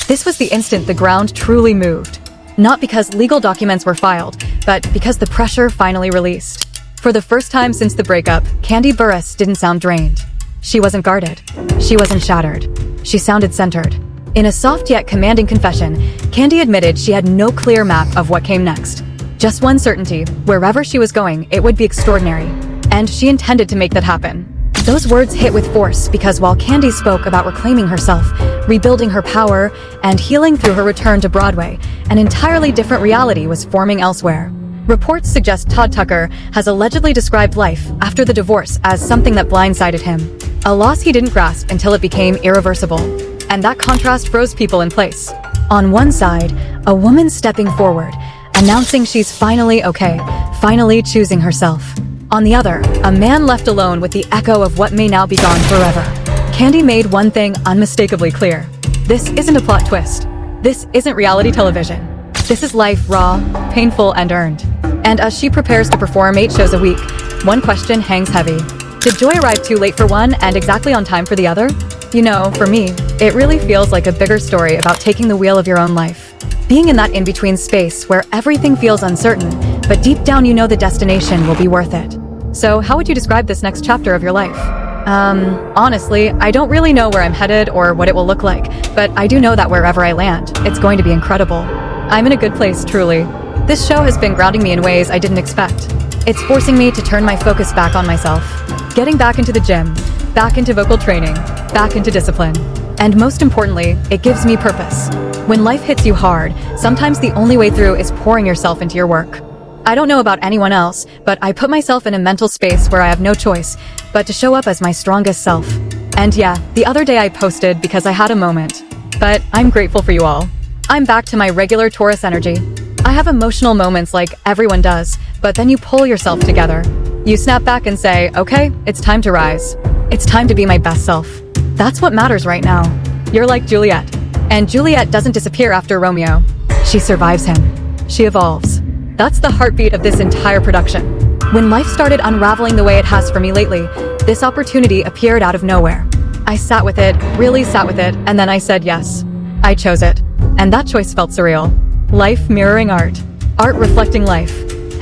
This was the instant the ground truly moved. Not because legal documents were filed, but because the pressure finally released. For the first time since the breakup, Kandi Burruss didn't sound drained. She wasn't guarded. She wasn't shattered. She sounded centered. In a soft yet commanding confession, Kandi admitted she had no clear map of what came next. Just one certainty: wherever she was going, it would be extraordinary. And she intended to make that happen. Those words hit with force because while Kandi spoke about reclaiming herself, rebuilding her power, and healing through her return to Broadway, an entirely different reality was forming elsewhere. Reports suggest Todd Tucker has allegedly described life after the divorce as something that blindsided him, a loss he didn't grasp until it became irreversible. And that contrast froze people in place. On one side, a woman stepping forward, announcing she's finally okay, finally choosing herself. On the other, a man left alone with the echo of what may now be gone forever. Kandi made one thing unmistakably clear. This isn't a plot twist. This isn't reality television. This is life, raw, painful, and earned. And as she prepares to perform 8 shows a week, one question hangs heavy. Did joy arrive too late for one and exactly on time for the other? You know, for me, it really feels like a bigger story about taking the wheel of your own life. Being in that in-between space where everything feels uncertain, but deep down you know the destination will be worth it. So how would you describe this next chapter of your life? Honestly, I don't really know where I'm headed or what it will look like, but I do know that wherever I land, it's going to be incredible. I'm in a good place, truly. This show has been grounding me in ways I didn't expect. It's forcing me to turn my focus back on myself, getting back into the gym, back into vocal training, back into discipline. And most importantly, it gives me purpose. When life hits you hard, sometimes the only way through is pouring yourself into your work. I don't know about anyone else, but I put myself in a mental space where I have no choice but to show up as my strongest self. And yeah, the other day I posted because I had a moment. But I'm grateful for you all. I'm back to my regular Taurus energy. I have emotional moments like everyone does, but then you pull yourself together. You snap back and say, okay, it's time to rise. It's time to be my best self. That's what matters right now. You're like Juliet. And Juliet doesn't disappear after Romeo. She survives him. She evolves. That's the heartbeat of this entire production. When life started unraveling the way it has for me lately, this opportunity appeared out of nowhere. I sat with it, really sat with it, and then I said yes. I chose it. And that choice felt surreal. Life mirroring art. Art reflecting life.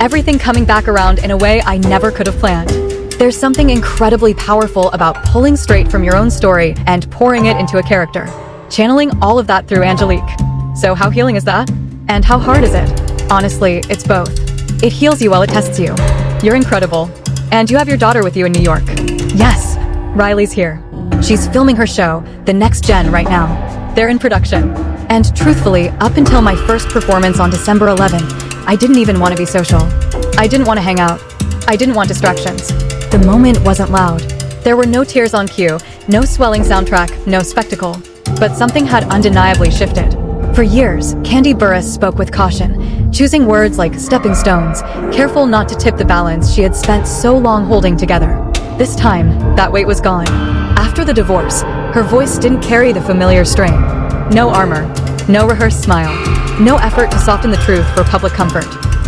Everything coming back around in a way I never could have planned. There's something incredibly powerful about pulling straight from your own story and pouring it into a character. Channeling all of that through Angelique. So how healing is that? And how hard is it? Honestly, it's both. It heals you while it tests you. You're incredible. And you have your daughter with you in New York. Yes, Riley's here. She's filming her show, The Next Gen, right now. They're in production. And truthfully, up until my first performance on December 11th, I didn't even want to be social. I didn't want to hang out. I didn't want distractions. The moment wasn't loud. There were no tears on cue, no swelling soundtrack, no spectacle. But something had undeniably shifted. For years, Kandi Burruss spoke with caution, choosing words like stepping stones, careful not to tip the balance she had spent so long holding together. This time, that weight was gone. After the divorce, her voice didn't carry the familiar strain. No armor, no rehearsed smile, no effort to soften the truth for public comfort.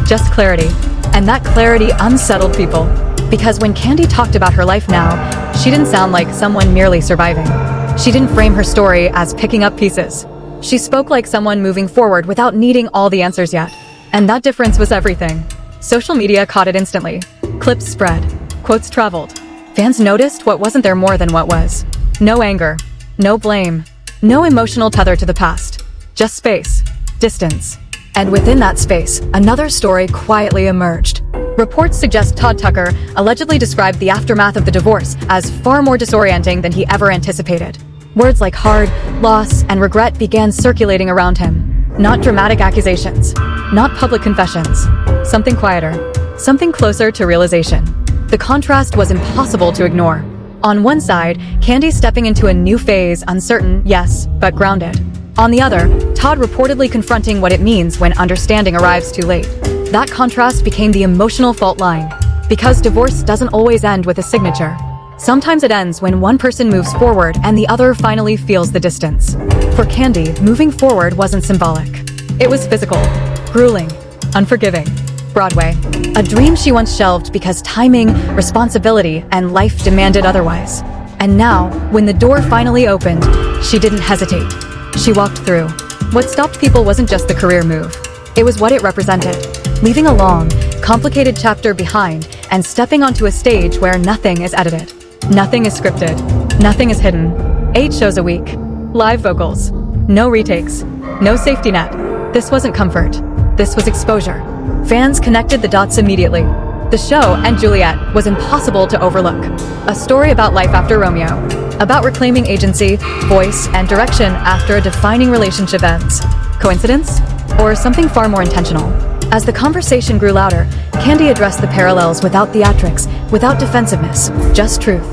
Just clarity. And that clarity unsettled people. Because when Kandi talked about her life now, she didn't sound like someone merely surviving. She didn't frame her story as picking up pieces. She spoke like someone moving forward without needing all the answers yet. And that difference was everything. Social media caught it instantly. Clips spread. Quotes traveled. Fans noticed what wasn't there more than what was. No anger. No blame. No emotional tether to the past. Just space. Distance. And within that space, another story quietly emerged. Reports suggest Todd Tucker allegedly described the aftermath of the divorce as far more disorienting than he ever anticipated. Words like hard, loss, and regret began circulating around him. Not dramatic accusations. Not public confessions. Something quieter. Something closer to realization. The contrast was impossible to ignore. On one side, Kandi stepping into a new phase, uncertain, yes, but grounded. On the other, Todd reportedly confronting what it means when understanding arrives too late. That contrast became the emotional fault line. Because divorce doesn't always end with a signature. Sometimes it ends when one person moves forward and the other finally feels the distance. For Kandi, moving forward wasn't symbolic. It was physical, grueling, unforgiving. Broadway, a dream she once shelved because timing, responsibility, and life demanded otherwise. And now, when the door finally opened, she didn't hesitate. She walked through. What stopped people wasn't just the career move. It was what it represented. Leaving a long, complicated chapter behind and stepping onto a stage where nothing is edited. Nothing is scripted. Nothing is hidden. 8 shows a week. Live vocals. No retakes. No safety net. This wasn't comfort. This was exposure. Fans connected the dots immediately. The show, and Juliet, was impossible to overlook. A story about life after Romeo. About reclaiming agency, voice, and direction after a defining relationship ends. Coincidence? Or something far more intentional? As the conversation grew louder, Kandi addressed the parallels without theatrics, without defensiveness, just truth.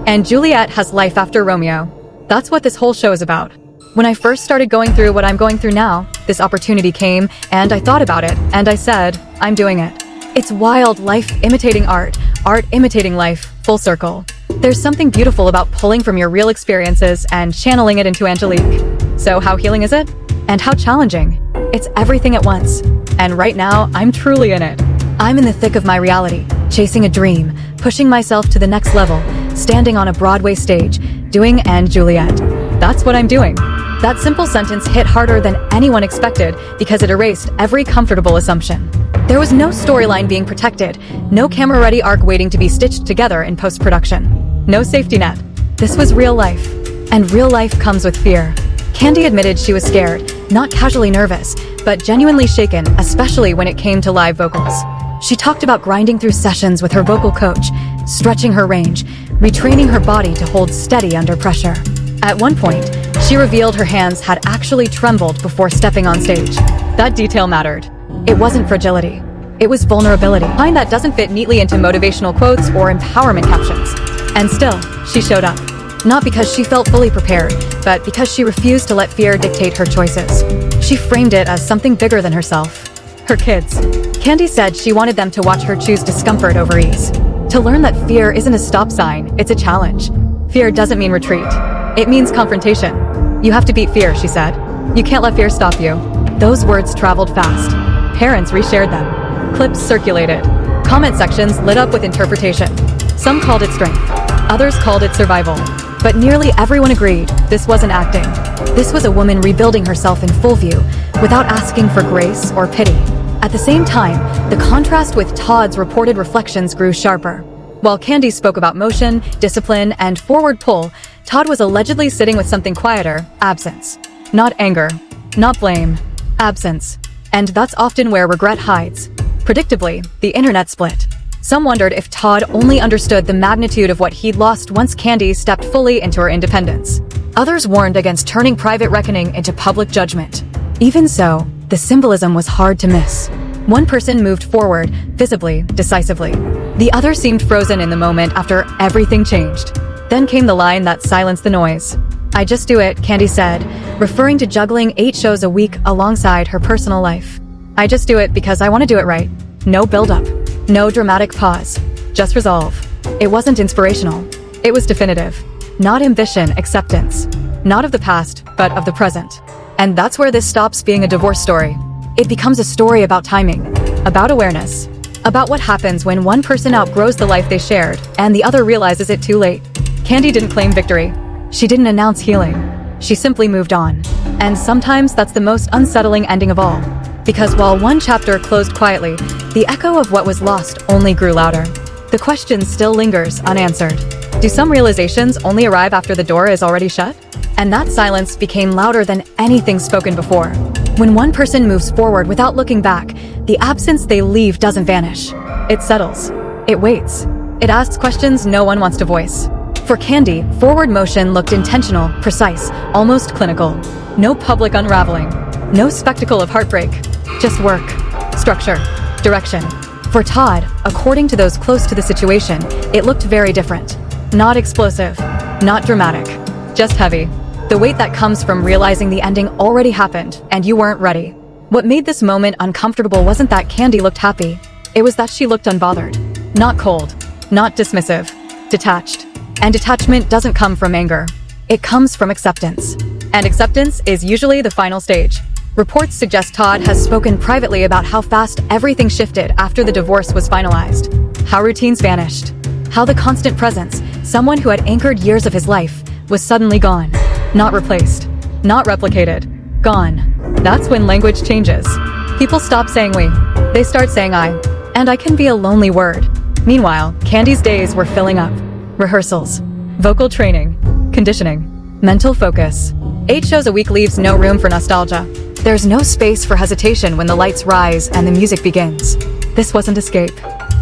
And Juliet has life after Romeo. That's what this whole show is about. When I first started going through what I'm going through now, this opportunity came, and I thought about it, and I said, I'm doing it. It's wild, life imitating art, art imitating life, full circle. There's something beautiful about pulling from your real experiences and channeling it into Angelique. So how healing is it? And how challenging? It's everything at once. And right now, I'm truly in it. I'm in the thick of my reality, chasing a dream, pushing myself to the next level, standing on a Broadway stage, doing and Juliet. That's what I'm doing. That simple sentence hit harder than anyone expected because it erased every comfortable assumption. There was no storyline being protected, no camera-ready arc waiting to be stitched together in post-production. No safety net. This was real life. And real life comes with fear. Kandi admitted she was scared, not casually nervous, but genuinely shaken, especially when it came to live vocals. She talked about grinding through sessions with her vocal coach, stretching her range, retraining her body to hold steady under pressure. At one point, she revealed her hands had actually trembled before stepping on stage. That detail mattered. It wasn't fragility. It was vulnerability. Kind that doesn't fit neatly into motivational quotes or empowerment captions. And still, she showed up. Not because she felt fully prepared, but because she refused to let fear dictate her choices. She framed it as something bigger than herself. Her kids. Kandi said she wanted them to watch her choose discomfort over ease. To learn that fear isn't a stop sign, it's a challenge. Fear doesn't mean retreat. It means confrontation. You have to beat fear, she said. You can't let fear stop you. Those words traveled fast. Parents reshared them. Clips circulated. Comment sections lit up with interpretation. Some called it strength. Others called it survival. But nearly everyone agreed this wasn't acting. This was a woman rebuilding herself in full view, without asking for grace or pity. At the same time, the contrast with Todd's reported reflections grew sharper. While Kandi spoke about motion, discipline, and forward pull, Todd was allegedly sitting with something quieter, absence. Not anger, not blame, absence. And that's often where regret hides. Predictably, the internet split. Some wondered if Todd only understood the magnitude of what he'd lost once Kandi stepped fully into her independence. Others warned against turning private reckoning into public judgment. Even so, the symbolism was hard to miss. One person moved forward, visibly, decisively. The other seemed frozen in the moment after everything changed. Then came the line that silenced the noise. I just do it, Kandi said, referring to juggling 8 shows a week alongside her personal life. I just do it because I want to do it right. No build-up. No dramatic pause. Just resolve. It wasn't inspirational. It was definitive. Not ambition, acceptance. Not of the past, but of the present. And that's where this stops being a divorce story. It becomes a story about timing, about awareness, about what happens when one person outgrows the life they shared and the other realizes it too late. Kandi didn't claim victory. She didn't announce healing. She simply moved on. And sometimes that's the most unsettling ending of all. Because while one chapter closed quietly, the echo of what was lost only grew louder. The question still lingers unanswered. Do some realizations only arrive after the door is already shut? And that silence became louder than anything spoken before. When one person moves forward without looking back, the absence they leave doesn't vanish. It settles. It waits. It asks questions no one wants to voice. For Kandi, forward motion looked intentional, precise, almost clinical. No public unraveling. No spectacle of heartbreak. Just work, structure, direction. For Todd, according to those close to the situation, it looked very different. Not explosive, not dramatic, just heavy. The weight that comes from realizing the ending already happened and you weren't ready. What made this moment uncomfortable wasn't that Kandi looked happy. It was that she looked unbothered. Not cold, not dismissive, detached. And detachment doesn't come from anger. It comes from acceptance. And acceptance is usually the final stage. Reports suggest Todd has spoken privately about how fast everything shifted after the divorce was finalized. How routines vanished. How the constant presence, someone who had anchored years of his life, was suddenly gone. Not replaced. Not replicated. Gone. That's when language changes. People stop saying we. They start saying I. And I can be a lonely word. Meanwhile, Kandi's days were filling up. Rehearsals, vocal training, conditioning, mental focus. 8 shows a week leaves no room for nostalgia. There's no space for hesitation when the lights rise and the music begins. This wasn't escape.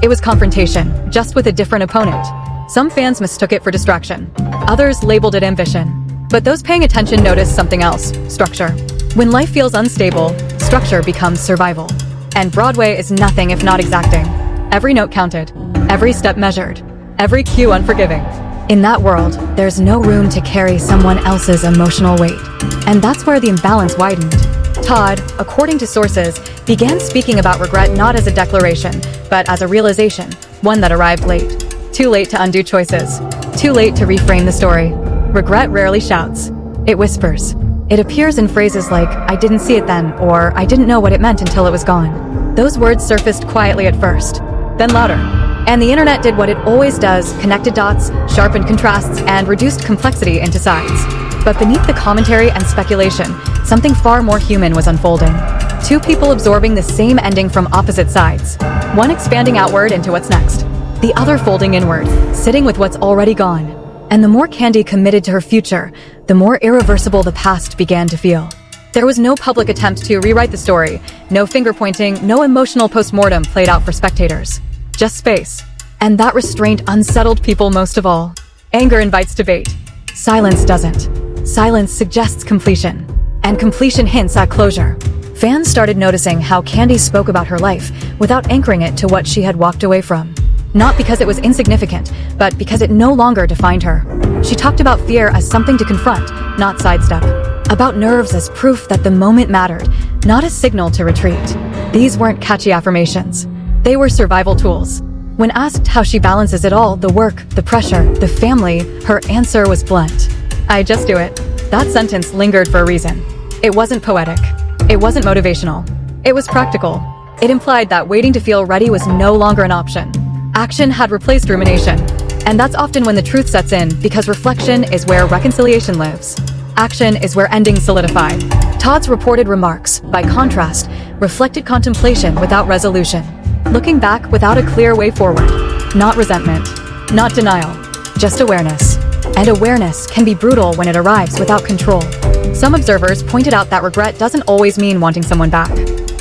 It was confrontation, just with a different opponent. Some fans mistook it for distraction. Others labeled it ambition. But those paying attention noticed something else: structure. When life feels unstable, structure becomes survival. And Broadway is nothing if not exacting. Every note counted, every step measured, every cue unforgiving. In that world, there's no room to carry someone else's emotional weight. And that's where the imbalance widened. Todd, according to sources, began speaking about regret not as a declaration, but as a realization, one that arrived late. Too late to undo choices. Too late to reframe the story. Regret rarely shouts. It whispers. It appears in phrases like, "I didn't see it then," or "I didn't know what it meant until it was gone." Those words surfaced quietly at first, then louder. And the internet did what it always does: connected dots, sharpened contrasts, and reduced complexity into sides. But beneath the commentary and speculation, something far more human was unfolding. 2 people absorbing the same ending from opposite sides. One expanding outward into what's next. The other folding inward, sitting with what's already gone. And the more Kandi committed to her future, the more irreversible the past began to feel. There was no public attempt to rewrite the story, no finger-pointing, no emotional postmortem played out for spectators. Just space. And that restraint unsettled people most of all. Anger invites debate. Silence doesn't. Silence suggests completion. And completion hints at closure. Fans started noticing how Kandi spoke about her life without anchoring it to what she had walked away from. Not because it was insignificant, but because it no longer defined her. She talked about fear as something to confront, not sidestep. About nerves as proof that the moment mattered, not a signal to retreat. These weren't catchy affirmations. They were survival tools. When asked how she balances it all, the work, the pressure, the family, her answer was blunt. "I just do it." That sentence lingered for a reason. It wasn't poetic. It wasn't motivational. It was practical. It implied that waiting to feel ready was no longer an option. Action had replaced rumination. And that's often when the truth sets in, because reflection is where reconciliation lives. Action is where endings solidify. Todd's reported remarks, by contrast, reflected contemplation without resolution. Looking back without a clear way forward. Not resentment. Not denial. Just awareness. And awareness can be brutal when it arrives without control. Some observers pointed out that regret doesn't always mean wanting someone back.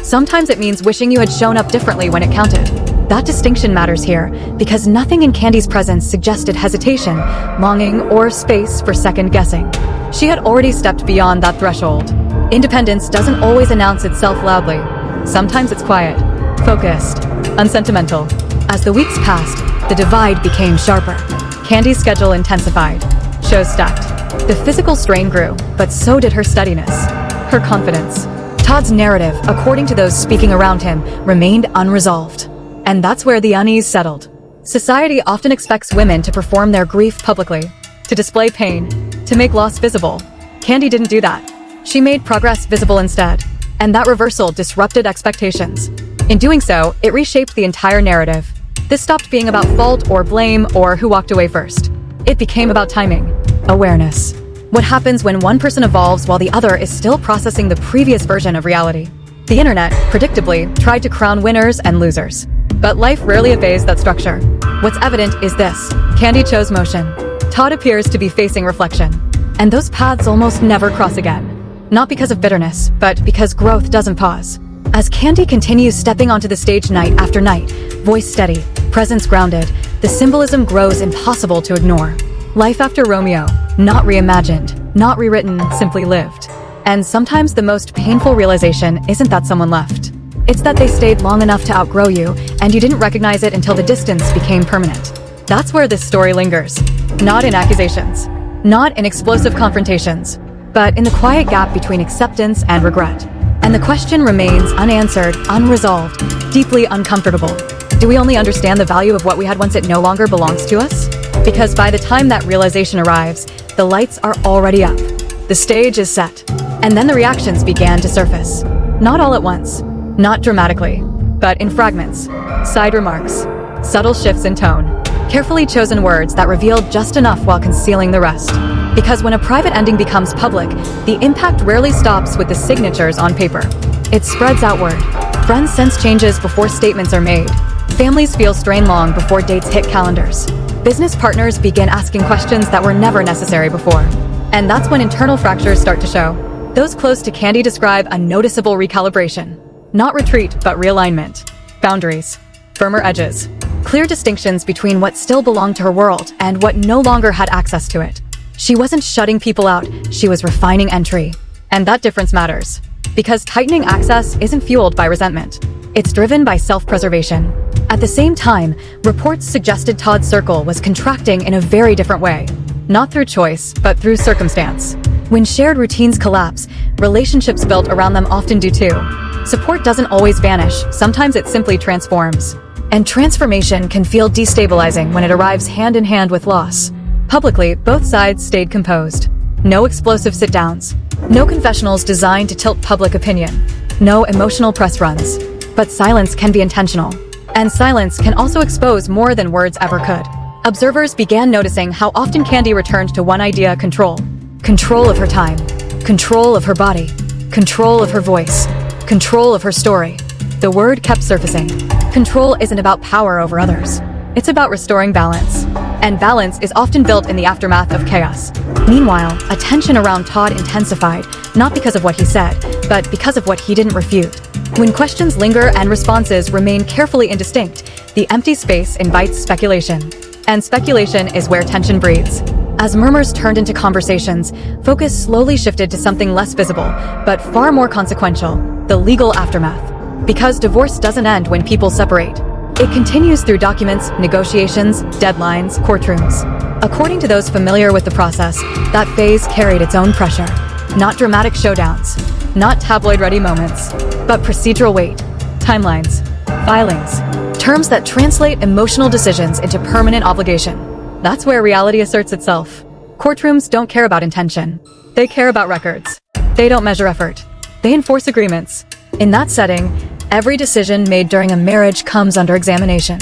Sometimes it means wishing you had shown up differently when it counted. That distinction matters here, because nothing in Kandi's presence suggested hesitation, longing, or space for second-guessing. She had already stepped beyond that threshold. Independence doesn't always announce itself loudly. Sometimes it's quiet, focused, unsentimental. As the weeks passed, the divide became sharper. Kandi's schedule intensified. Shows stacked. The physical strain grew, but so did her steadiness, her confidence. Todd's narrative, according to those speaking around him, remained unresolved. And that's where the unease settled. Society often expects women to perform their grief publicly, to display pain, to make loss visible. Kandi didn't do that. She made progress visible instead. And that reversal disrupted expectations. In doing so, it reshaped the entire narrative. This stopped being about fault or blame or who walked away first. It became about timing, awareness. What happens when one person evolves while the other is still processing the previous version of reality? The internet, predictably, tried to crown winners and losers. But life rarely obeys that structure. What's evident is this: Kandi chose motion. Todd appears to be facing reflection. And those paths almost never cross again. Not because of bitterness, but because growth doesn't pause. As Kandi continues stepping onto the stage night after night, voice steady, presence grounded, the symbolism grows impossible to ignore. Life after Romeo, not reimagined, not rewritten, simply lived. And sometimes the most painful realization isn't that someone left. It's that they stayed long enough to outgrow you, and you didn't recognize it until the distance became permanent. That's where this story lingers. Not in accusations, not in explosive confrontations, but in the quiet gap between acceptance and regret. And the question remains unanswered, unresolved, deeply uncomfortable. Do we only understand the value of what we had once it no longer belongs to us? Because by the time that realization arrives, the lights are already up. The stage is set. And then the reactions began to surface. Not all at once, not dramatically, but in fragments, side remarks, subtle shifts in tone, carefully chosen words that revealed just enough while concealing the rest. Because when a private ending becomes public, the impact rarely stops with the signatures on paper. It spreads outward. Friends sense changes before statements are made. Families feel strain long before dates hit calendars. Business partners begin asking questions that were never necessary before. And that's when internal fractures start to show. Those close to Kandi describe a noticeable recalibration. Not retreat, but realignment. Boundaries. Firmer edges. Clear distinctions between what still belonged to her world and what no longer had access to it. She wasn't shutting people out, she was refining entry. And that difference matters. Because tightening access isn't fueled by resentment. It's driven by self-preservation. At the same time, reports suggested Todd's circle was contracting in a very different way. Not through choice, but through circumstance. When shared routines collapse, relationships built around them often do too. Support doesn't always vanish, sometimes it simply transforms. And transformation can feel destabilizing when it arrives hand in hand with loss. Publicly, both sides stayed composed. No explosive sit-downs. No confessionals designed to tilt public opinion. No emotional press runs. But silence can be intentional. And silence can also expose more than words ever could. Observers began noticing how often Kandi returned to one idea: control. Control of her time. Control of her body. Control of her voice. Control of her story. The word kept surfacing. Control isn't about power over others. It's about restoring balance. And balance is often built in the aftermath of chaos. Meanwhile, attention around Todd intensified, not because of what he said, but because of what he didn't refute. When questions linger and responses remain carefully indistinct, the empty space invites speculation. And speculation is where tension breeds. As murmurs turned into conversations, focus slowly shifted to something less visible, but far more consequential: the legal aftermath. Because divorce doesn't end when people separate. It continues through documents, negotiations, deadlines, courtrooms. According to those familiar with the process, that phase carried its own pressure. Not dramatic showdowns, not tabloid-ready moments, but procedural weight, timelines, filings, terms that translate emotional decisions into permanent obligation. That's where reality asserts itself. Courtrooms don't care about intention. They care about records. They don't measure effort. They enforce agreements. In that setting, every decision made during a marriage comes under examination.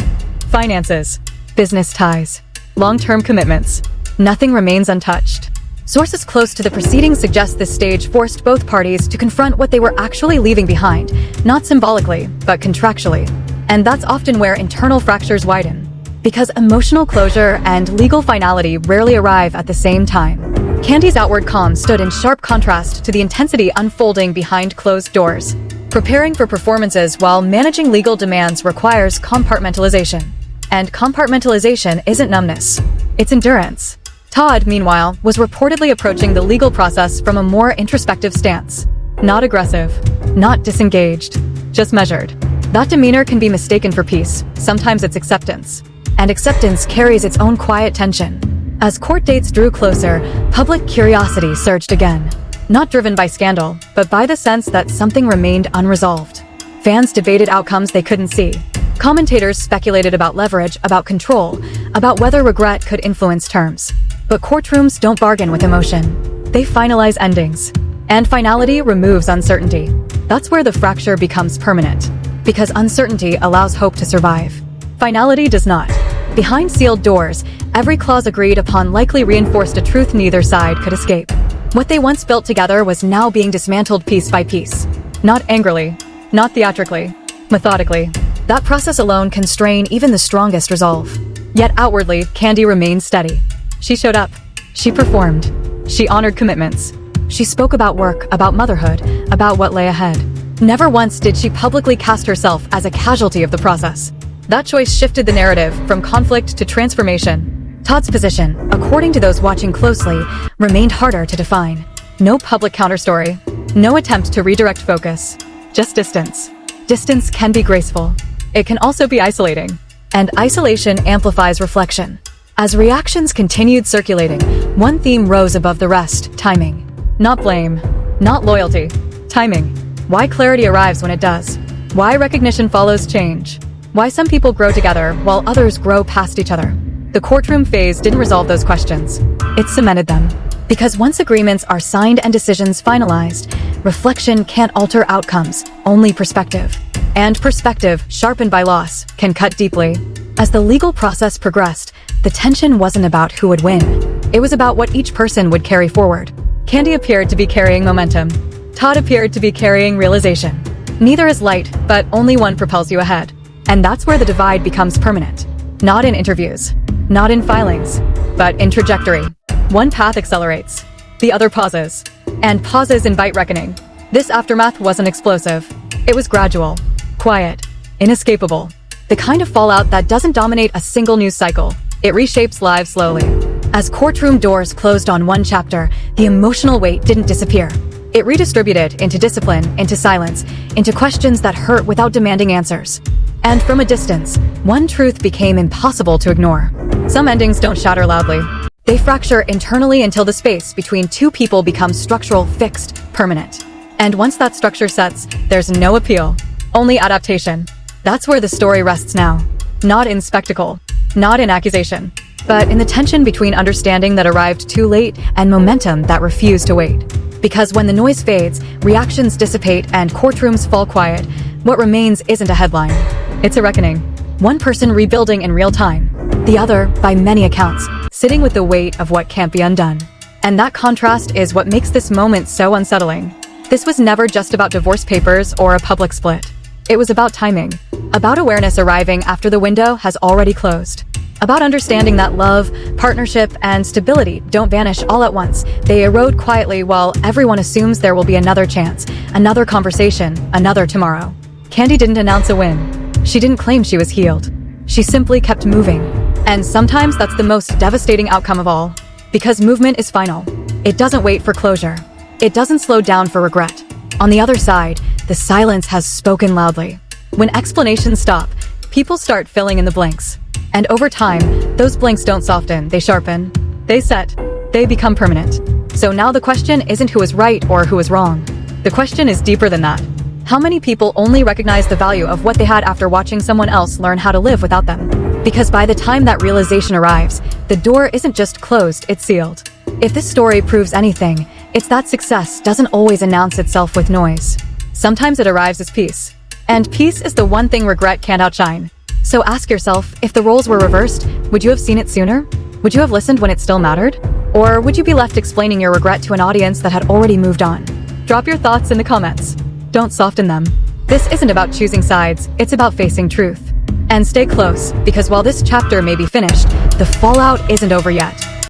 Finances, business ties, long-term commitments. Nothing remains untouched. Sources close to the proceedings suggest this stage forced both parties to confront what they were actually leaving behind, not symbolically, but contractually. And that's often where internal fractures widen. Because emotional closure and legal finality rarely arrive at the same time. Kandi's outward calm stood in sharp contrast to the intensity unfolding behind closed doors. Preparing for performances while managing legal demands requires compartmentalization. And compartmentalization isn't numbness. It's endurance. Todd, meanwhile, was reportedly approaching the legal process from a more introspective stance. Not aggressive. Not disengaged. Just measured. That demeanor can be mistaken for peace. Sometimes it's acceptance. And acceptance carries its own quiet tension. As court dates drew closer, public curiosity surged again. Not driven by scandal, but by the sense that something remained unresolved. Fans debated outcomes they couldn't see. Commentators speculated about leverage, about control, about whether regret could influence terms. But courtrooms don't bargain with emotion. They finalize endings. And finality removes uncertainty. That's where the fracture becomes permanent. Because uncertainty allows hope to survive. Finality does not. Behind sealed doors, every clause agreed upon likely reinforced a truth neither side could escape. What they once built together was now being dismantled piece by piece. Not angrily, not theatrically, methodically. That process alone can strain even the strongest resolve. Yet outwardly, Kandi remained steady. She showed up. She performed. She honored commitments. She spoke about work, about motherhood, about what lay ahead. Never once did she publicly cast herself as a casualty of the process. That choice shifted the narrative from conflict to transformation. Todd's position, according to those watching closely, remained harder to define. No public counterstory. No attempt to redirect focus. Just distance. Distance can be graceful. It can also be isolating. And isolation amplifies reflection. As reactions continued circulating, one theme rose above the rest: timing. Not blame. Not loyalty. Timing. Why clarity arrives when it does. Why recognition follows change. Why some people grow together while others grow past each other. The courtroom phase didn't resolve those questions. It cemented them. Because once agreements are signed and decisions finalized, reflection can't alter outcomes, only perspective. And perspective, sharpened by loss, can cut deeply. As the legal process progressed, the tension wasn't about who would win. It was about what each person would carry forward. Kandi appeared to be carrying momentum. Todd appeared to be carrying realization. Neither is light, but only one propels you ahead. And that's where the divide becomes permanent. Not in interviews, not in filings, but in trajectory. One path accelerates, the other pauses. And pauses invite reckoning. This aftermath wasn't explosive. It was gradual, quiet, inescapable. The kind of fallout that doesn't dominate a single news cycle. It reshapes lives slowly. As courtroom doors closed on one chapter, the emotional weight didn't disappear. It redistributed into discipline, into silence, into questions that hurt without demanding answers. And from a distance, one truth became impossible to ignore. Some endings don't shatter loudly. They fracture internally until the space between two people becomes structural, fixed, permanent. And once that structure sets, there's no appeal, only adaptation. That's where the story rests now. Not in spectacle, not in accusation, but in the tension between understanding that arrived too late and momentum that refused to wait. Because when the noise fades, reactions dissipate, and courtrooms fall quiet, what remains isn't a headline. It's a reckoning. One person rebuilding in real time, the other, by many accounts, sitting with the weight of what can't be undone. And that contrast is what makes this moment so unsettling. This was never just about divorce papers or a public split. It was about timing, about awareness arriving after the window has already closed, about understanding that love, partnership, and stability don't vanish all at once. They erode quietly while everyone assumes there will be another chance, another conversation, another tomorrow. Kandi didn't announce a win. She didn't claim she was healed. She simply kept moving. And sometimes that's the most devastating outcome of all. Because movement is final. It doesn't wait for closure. It doesn't slow down for regret. On the other side, the silence has spoken loudly. When explanations stop, people start filling in the blanks. And over time, those blanks don't soften, they sharpen. They set. They become permanent. So now the question isn't who is right or who is wrong. The question is deeper than that. How many people only recognize the value of what they had after watching someone else learn how to live without them? Because by the time that realization arrives, the door isn't just closed, it's sealed. If this story proves anything, it's that success doesn't always announce itself with noise. Sometimes it arrives as peace. And peace is the one thing regret can't outshine. So ask yourself, if the roles were reversed, would you have seen it sooner? Would you have listened when it still mattered? Or would you be left explaining your regret to an audience that had already moved on? Drop your thoughts in the comments. Don't soften them. This isn't about choosing sides, it's about facing truth. And stay close, because while this chapter may be finished, the fallout isn't over yet.